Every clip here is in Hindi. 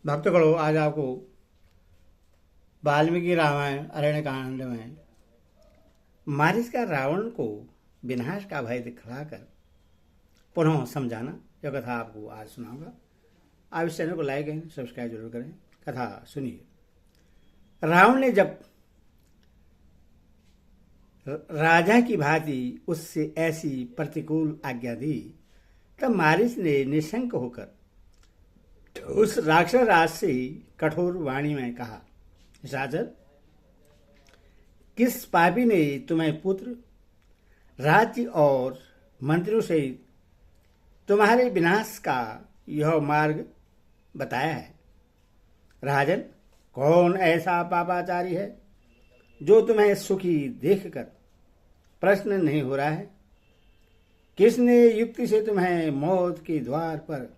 भक्तगणों, आज आपको वाल्मीकि रामायण अरण्य कांड में मारिच का रावण को विनाश का भय दिखलाकर पुनः समझाना यह कथा आपको आज सुनाऊंगा। आप इस चैनल को लाइक एंड सब्सक्राइब जरूर करें। कथा सुनिए। रावण ने जब राजा की भांति उससे ऐसी प्रतिकूल आज्ञा दी तब मारिच ने निशंक होकर उस राक्षस राज से कठोर वाणी में कहा, राजन, किस पापी ने तुम्हें पुत्र, राज्य और मंत्रियों से तुम्हारे विनाश का यह मार्ग बताया है? राजन, कौन ऐसा पापाचारी है जो तुम्हें सुखी देखकर प्रश्न नहीं हो रहा है? किसने युक्ति से तुम्हें मौत के द्वार पर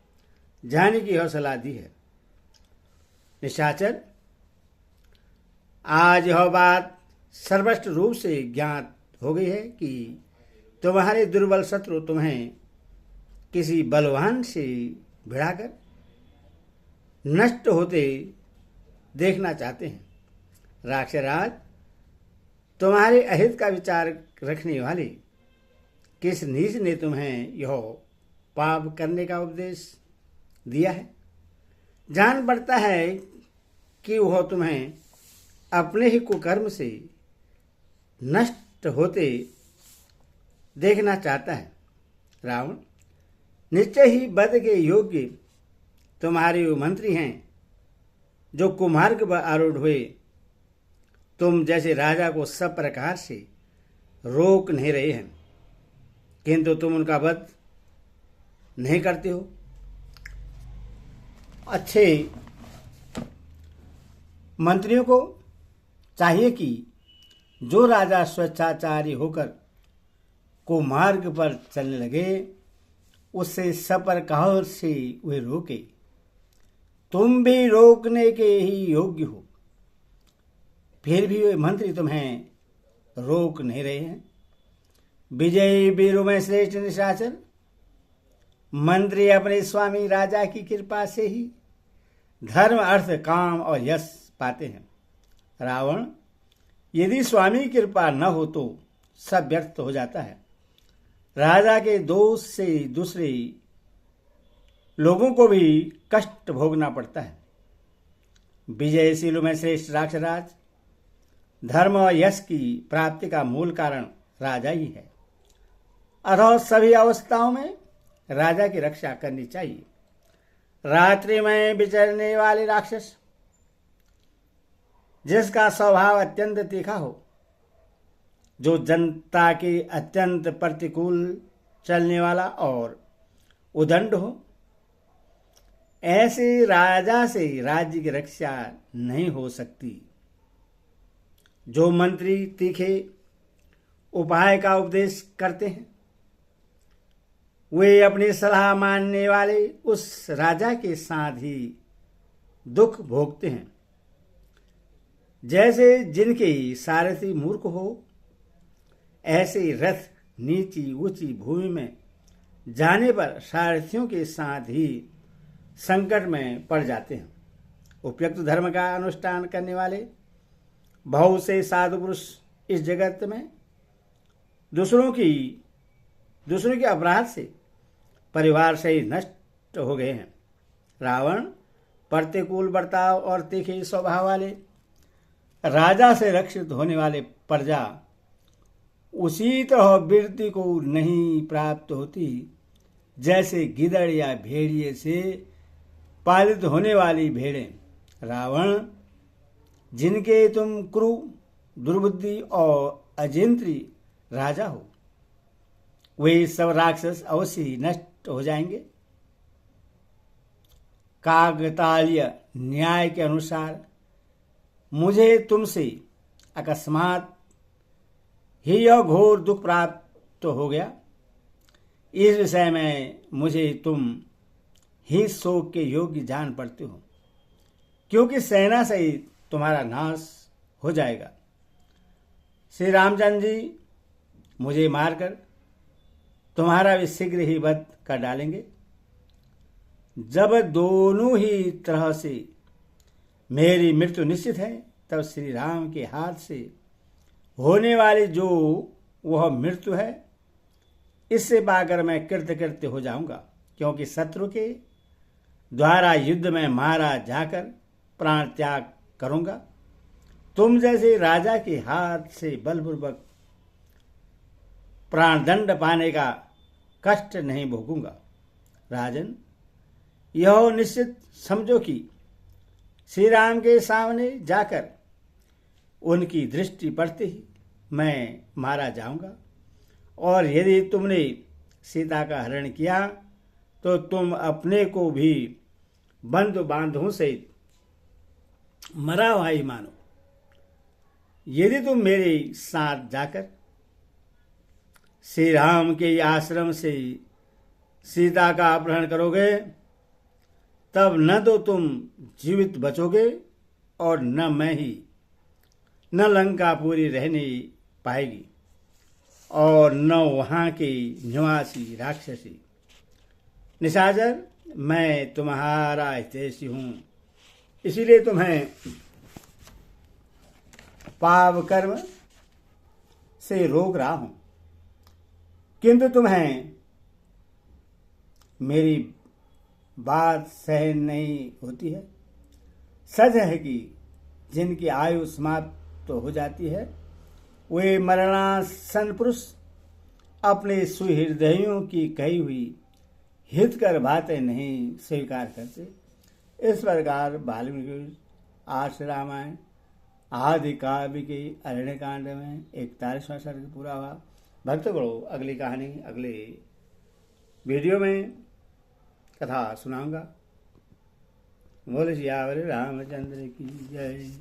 जाने की यह सलाह दी है? निशाचर, आज यह बात सर्वस्व रूप से ज्ञात हो गई है कि तुम्हारे दुर्बल शत्रु तुम्हें किसी बलवान से भिड़ाकर नष्ट होते देखना चाहते हैं। राक्षसराज, तुम्हारे अहित का विचार रखने वाले किस नीच ने तुम्हें यह पाप करने का उपदेश दिया है? जान पड़ता है कि वह तुम्हें अपने ही कुकर्म से नष्ट होते देखना चाहता है। रावण, निश्चय ही वध के योग्य तुम्हारे मंत्री हैं जो कुमार्ग पर आरूढ़ हुए तुम जैसे राजा को सब प्रकार से रोक नहीं रहे हैं, किंतु तुम उनका वध नहीं करते हो। अच्छे मंत्रियों को चाहिए कि जो राजा स्वेच्छाचारी होकर कुमार्ग पर चलने लगे उससे सप्रकार से वे रोके। तुम भी रोकने के ही योग्य हो, फिर भी वे मंत्री तुम्हें रोक नहीं रहे हैं। विजयी वीरों में श्रेष्ठ निशाचर, मंत्री अपने स्वामी राजा की कृपा से ही धर्म, अर्थ, काम और यश पाते हैं। रावण, यदि स्वामी की कृपा न हो तो सब व्यर्थ हो जाता है। राजा के दोष से दूसरे लोगों को भी कष्ट भोगना पड़ता है। विजयशीलों में श्रेष्ठ राक्षसराज, धर्म और यश की प्राप्ति का मूल कारण राजा ही है, अतः सभी अवस्थाओं में राजा की रक्षा करनी चाहिए। रात्रि में विचरने वाले राक्षस, जिसका स्वभाव अत्यंत तीखा हो, जो जनता के अत्यंत प्रतिकूल चलने वाला और उदंड हो, ऐसे राजा से राज्य की रक्षा नहीं हो सकती। जो मंत्री तीखे उपाय का उपदेश करते हैं वे अपनी सलाह मानने वाले उस राजा के साथ ही दुख भोगते हैं। जैसे जिनके सारथी मूर्ख हो, ऐसे रथ नीची ऊंची भूमि में जाने पर सारथियों के साथ ही संकट में पड़ जाते हैं। उपयुक्त धर्म का अनुष्ठान करने वाले बहुत से साधु पुरुष इस जगत में दूसरों के अपराध से परिवार से ही नष्ट हो गए हैं। रावण, प्रतिकूल बर्ताव और तीखे स्वभाव वाले राजा से रक्षित होने वाले प्रजा उसी तरह वीरती को नहीं प्राप्त होती जैसे गिदड़ या भेड़िए से पालित होने वाली भेड़ें। रावण, जिनके तुम क्रूर, दुर्बुद्धि और अजिंत्री राजा हो, वे सब राक्षस अवश्य ही नष्ट हो जाएंगे। काकतालीय न्याय के अनुसार मुझे तुमसे अकस्मात ही यह घोर दुख प्राप्त हो गया। इस विषय में मुझे तुम ही शोक के योग्य जान पड़ते हो, क्योंकि सेना से ही तुम्हारा नाश हो जाएगा। श्री रामचंद्र जी मुझे मारकर तुम्हारा भी शीघ्र ही वध कर डालेंगे। जब दोनों ही तरह से मेरी मृत्यु निश्चित है, तब श्री राम के हाथ से होने वाली जो वह मृत्यु है, इससे पाकर मैं कृतकृत्य हो जाऊंगा, क्योंकि शत्रु के द्वारा युद्ध में मारा जाकर प्राण त्याग करूंगा। तुम जैसे राजा के हाथ से बलपूर्वक प्राणदंड पाने का कष्ट नहीं भोगूंगा। राजन, यह निश्चित समझो कि श्री राम के सामने जाकर उनकी दृष्टि पड़ते ही मैं मारा जाऊंगा, और यदि तुमने सीता का हरण किया तो तुम अपने को भी बंधु बांधवों से मरा हुआ ही मानो। यदि तुम मेरे साथ जाकर श्री राम के आश्रम से सीता का अपहरण करोगे, तब न तो तुम जीवित बचोगे और न मैं ही, न लंका पूरी रहने पाएगी और न वहाँ के निवासी राक्षसी। निशाचर, मैं तुम्हारा हितैषी हूँ, इसीलिए तुम्हें पाप कर्म से रोक रहा हूँ, किंतु तुम्हें मेरी बात सहन नहीं होती है। सच है कि जिनकी आयु समाप्त हो जाती है, वे मरणासन पुरुष अपने सुहृदयों की कही हुई हितकर बातें नहीं स्वीकार करते। इस प्रकार वाल्मीकि आर्ष रामायण आदि काव्य के अरण्य कांड में 41वां सर्ग पूरा हुआ। भक्तगणों, अगली कहानी अगले वीडियो में कथा सुनाऊंगा। बोले सियावर रामचंद्र की जय।